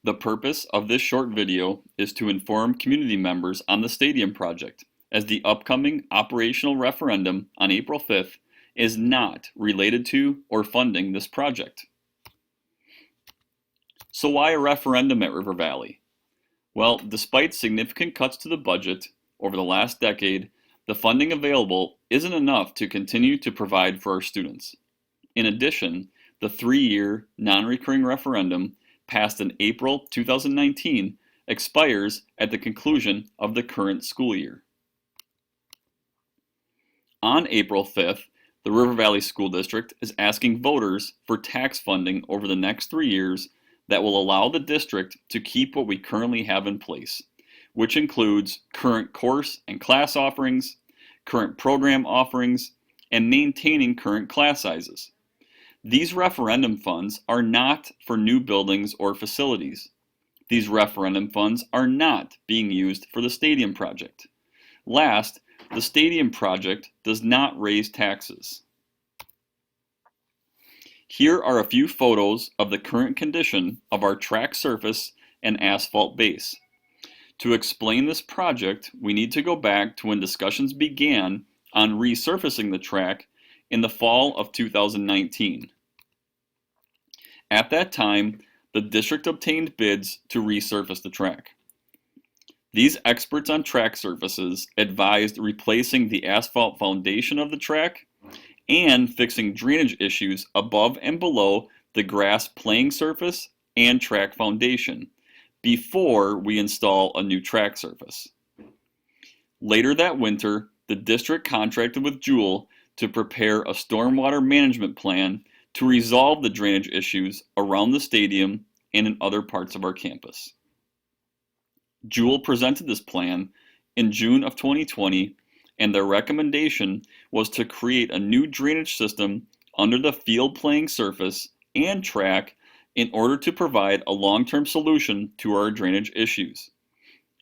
The purpose of this short video is to inform community members on the stadium project, as the upcoming operational referendum on April 5th is not related to or funding this project. So why a referendum at River Valley? Well, despite significant cuts to the budget over the last decade, the funding available isn't enough to continue to provide for our students. In addition, the 3-year non-recurring referendum passed in April 2019 expires at the conclusion of the current school year. On April 5th, the River Valley School District is asking voters for tax funding over the next 3 years that will allow the district to keep what we currently have in place, which includes current course and class offerings, current program offerings, and maintaining current class sizes. These referendum funds are not for new buildings or facilities. These referendum funds are not being used for the stadium project. Last, the stadium project does not raise taxes. Here are a few photos of the current condition of our track surface and asphalt base. To explain this project, we need to go back to when discussions began on resurfacing the track in the fall of 2019. At that time, the district obtained bids to resurface the track. These experts on track surfaces advised replacing the asphalt foundation of the track and fixing drainage issues above and below the grass playing surface and track foundation before we install a new track surface. Later that winter, the district contracted with Jewel to prepare a stormwater management plan to resolve the drainage issues around the stadium and in other parts of our campus. Jewel presented this plan in June of 2020, and their recommendation was to create a new drainage system under the field playing surface and track in order to provide a long-term solution to our drainage issues.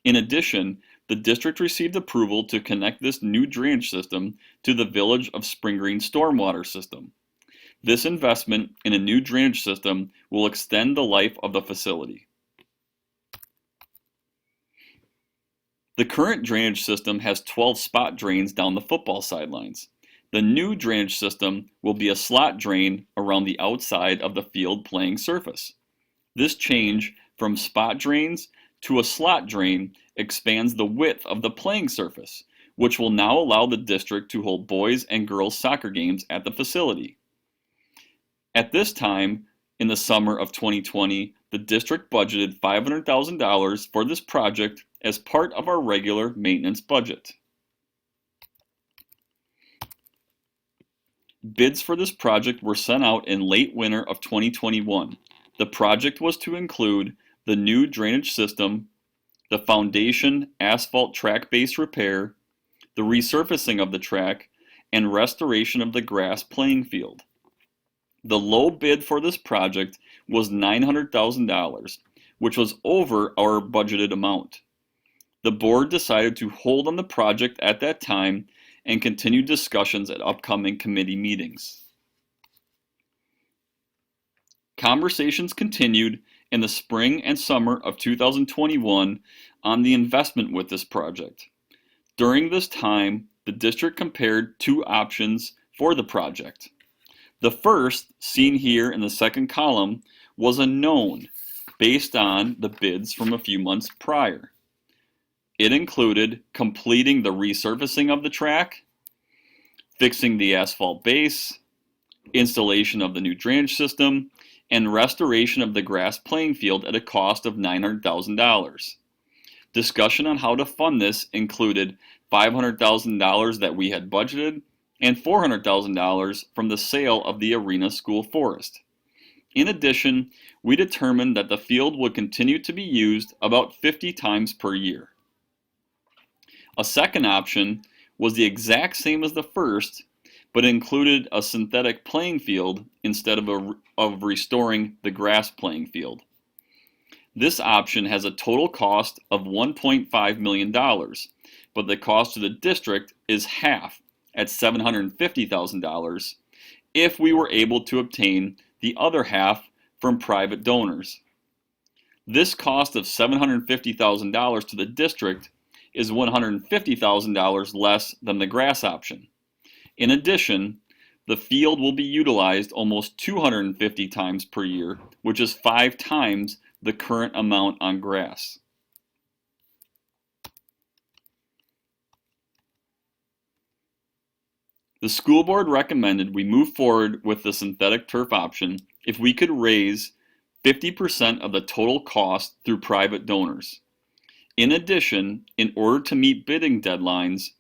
In addition, the district received approval to connect this new drainage system to the Village of Spring Green stormwater system. This investment in a new drainage system will extend the life of the facility. The current drainage system has 12 spot drains down the football sidelines. The new drainage system will be a slot drain around the outside of the field playing surface. This change from spot drains to a slot drain expands the width of the playing surface, which will now allow the district to hold boys and girls soccer games at the facility. At this time, in the summer of 2020, the district budgeted $500,000 for this project as part of our regular maintenance budget. Bids for this project were sent out in late winter of 2021. The project was to include the new drainage system, the foundation asphalt track base repair, the resurfacing of the track, and restoration of the grass playing field. The low bid for this project was $900,000, which was over our budgeted amount. The board decided to hold on the project at that time and continue discussions at upcoming committee meetings. Conversations continued in the spring and summer of 2021 on the investment with this project. During this time, the district compared two options for the project. The first, seen here in the second column, was a known based on the bids from a few months prior. It included completing the resurfacing of the track, fixing the asphalt base, installation of the new drainage system, and restoration of the grass playing field at a cost of $900,000. Discussion on how to fund this included $500,000 that we had budgeted and $400,000 from the sale of the arena school forest. In addition, we determined that the field would continue to be used about 50 times per year. A second option was the exact same as the first, but included a synthetic playing field instead of restoring the grass playing field. This option has a total cost of $1.5 million, but the cost to the district is half at $750,000 if we were able to obtain the other half from private donors. This cost of $750,000 to the district is $150,000 less than the grass option. In addition, the field will be utilized almost 250 times per year, which is 5 times the current amount on grass. The school board recommended we move forward with the synthetic turf option if we could raise 50% of the total cost through private donors. In addition, in order to meet bidding deadlines,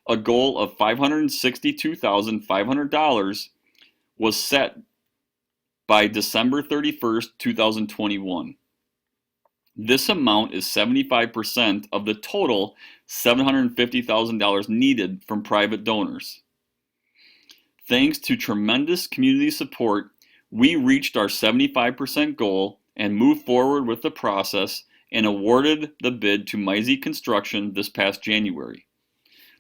a goal of $562,500 was set by December 31st, 2021. This amount is 75% of the total $750,000 needed from private donors. Thanks to tremendous community support, we reached our 75% goal and moved forward with the process and awarded the bid to Meisey Construction this past January.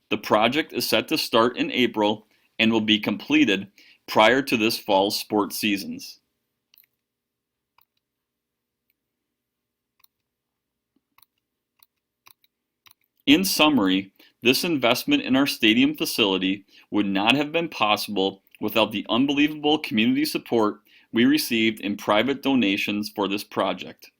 The project is set to start in April and will be completed prior to this fall's sports seasons. In summary, this investment in our stadium facility would not have been possible without the unbelievable community support we received in private donations for this project.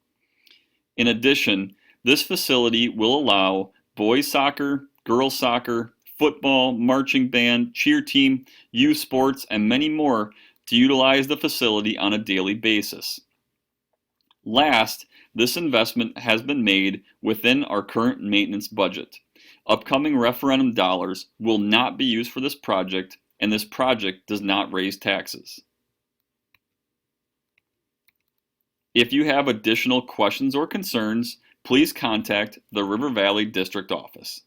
In addition, this facility will allow boys soccer, girls soccer, football, marching band, cheer team, youth sports, and many more to utilize the facility on a daily basis. Last, this investment has been made within our current maintenance budget. Upcoming referendum dollars will not be used for this project, and this project does not raise taxes. If you have additional questions or concerns, please contact the River Valley District Office.